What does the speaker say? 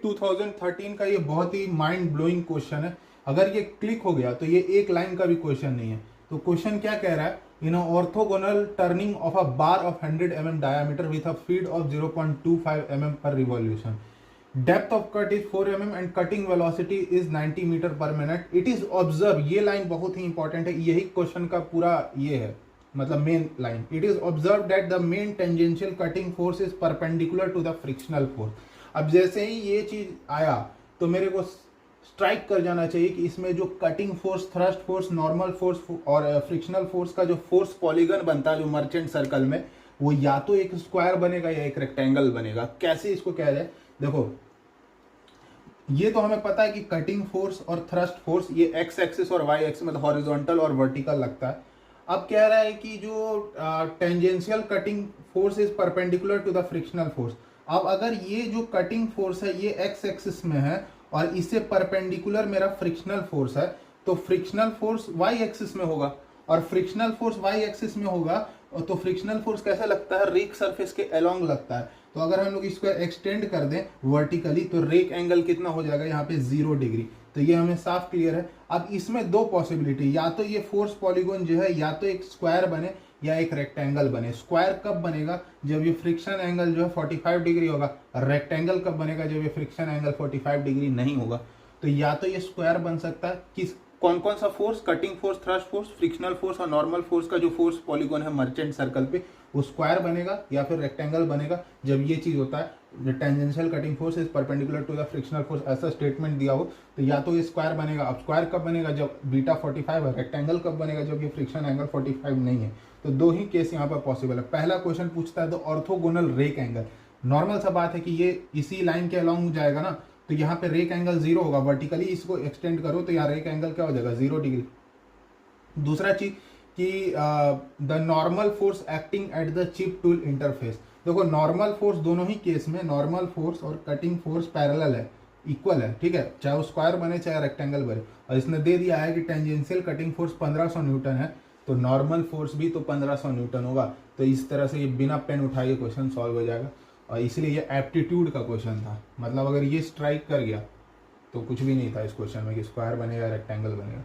NEET 2013 का ये बहुत ही माइंड ब्लोइंग क्वेश्चन है। अगर ये क्लिक हो गया तो ये एक लाइन का भी क्वेश्चन नहीं है। तो क्वेश्चन क्या कह रहा है, in orthogonal turning of a bar of 100 mm diameter with a feed of 0.25 mm per revolution, depth of cut is 4 mm and cutting velocity is 90 meter per minute. It is observe, ये line बहुत ही important है, यही question का पूरा ये है, मतलब main line. It is observe that the main tangential cutting force is perpendicular to the frictional force. अब जैसे ही ये चीज आया तो मेरे को स्ट्राइक कर जाना चाहिए कि इसमें जो cutting force, thrust force, normal force और फ्रिक्शनल फोर्स का जो फोर्स पॉलीगन बनता है जो मर्चेंट सर्कल में, वो या तो एक स्क्वायर बनेगा या एक रेक्टेंगल बनेगा। कैसे इसको कहा जाए, देखो ये तो हमें पता है कि कटिंग फोर्स और थ्रस्ट फोर्स ये एक्स एक्सिस और वाई एक्सिस मतलब हॉरिजॉन्टल और वर्टिकल लगता है। अब कह रहा है कि जो tangential cutting force is perpendicular to the frictional force. अब अगर ये जो कटिंग फोर्स है ये एक्स एक्सिस में है और इससे परपेंडिकुलर मेरा फ्रिक्शनल फोर्स है, तो फ्रिक्शनल फोर्स वाई एक्सिस में होगा, और फ्रिक्शनल फोर्स वाई एक्सिस में होगा तो फ्रिक्शनल फोर्स कैसा लगता है, रेक सरफेस के अलोंग लगता है। तो अगर हम लोग इसको एक्सटेंड कर दें वर्टिकली तो रेक एंगल कितना हो जाएगा यहाँ पे 0 डिग्री। तो ये हमें साफ क्लियर है। अब इसमें दो पॉसिबिलिटी, या तो ये फोर्स पॉलीगोन जो है या तो एक स्क्वायर बने या एक रेक्टेंगल बने। स्क्वायर कब बनेगा, जब ये फ्रिक्शन एंगल जो है 45 डिग्री होगा। रेक्टेंगल कब बनेगा, जब ये फ्रिक्शन एंगल 45 डिग्री नहीं होगा। तो या तो ये स्क्वायर बन सकता है, किस कौन कौन सा force, cutting force, thrust force, frictional force और नॉर्मल फोर्स का जो फोर्स पॉलीगोन है मर्चेंट सर्कल पे, वो स्क्वायर बनेगा या फिर रेक्टेंगल बनेगा जब ये चीज होता है, the tangential cutting force is perpendicular to the frictional force, ऐसा स्टेटमेंट दिया हो तो या तो ये स्क्वायर बनेगा। अब स्क्वायर कब बनेगा, जब बीटा 45 है। रेक्टेंगल कब बनेगा, जब ये फ्रिक्शन एंगल 45 नहीं है। तो दो ही केस यहाँ पर पॉसिबल है। पहला क्वेश्चन पूछता है तो ऑर्थोगोनल रेक एंगल, नॉर्मल सा बात है कि ये इसी लाइन के अलॉन्ग जाएगा ना, तो यहाँ पे रेक एंगल 0 होगा। वर्टिकली इसको एक्सटेंड करो तो यहाँ रेक एंगल क्या हो जाएगा, 0 डिग्री। दूसरा चीज कि the normal force acting at the chip tool interface. देखो नॉर्मल फोर्स दोनों ही केस में, नॉर्मल फोर्स और कटिंग फोर्स पैरेलल है, इक्वल है, ठीक है, चाहे वो स्क्वायर बने चाहे रेक्टेंगल बने। और इसने दे दिया है कि टेंजेंशियल कटिंग फोर्स 1500 न्यूटन है, तो नॉर्मल फोर्स भी तो 1500 न्यूटन होगा। तो इस तरह से ये बिना पेन उठाए क्वेश्चन सॉल्व हो जाएगा। और इसलिए ये एप्टीट्यूड का क्वेश्चन था, मतलब अगर ये स्ट्राइक कर गया तो कुछ भी नहीं था इस क्वेश्चन में कि स्क्वायर बनेगा रेक्टेंगल बनेगा।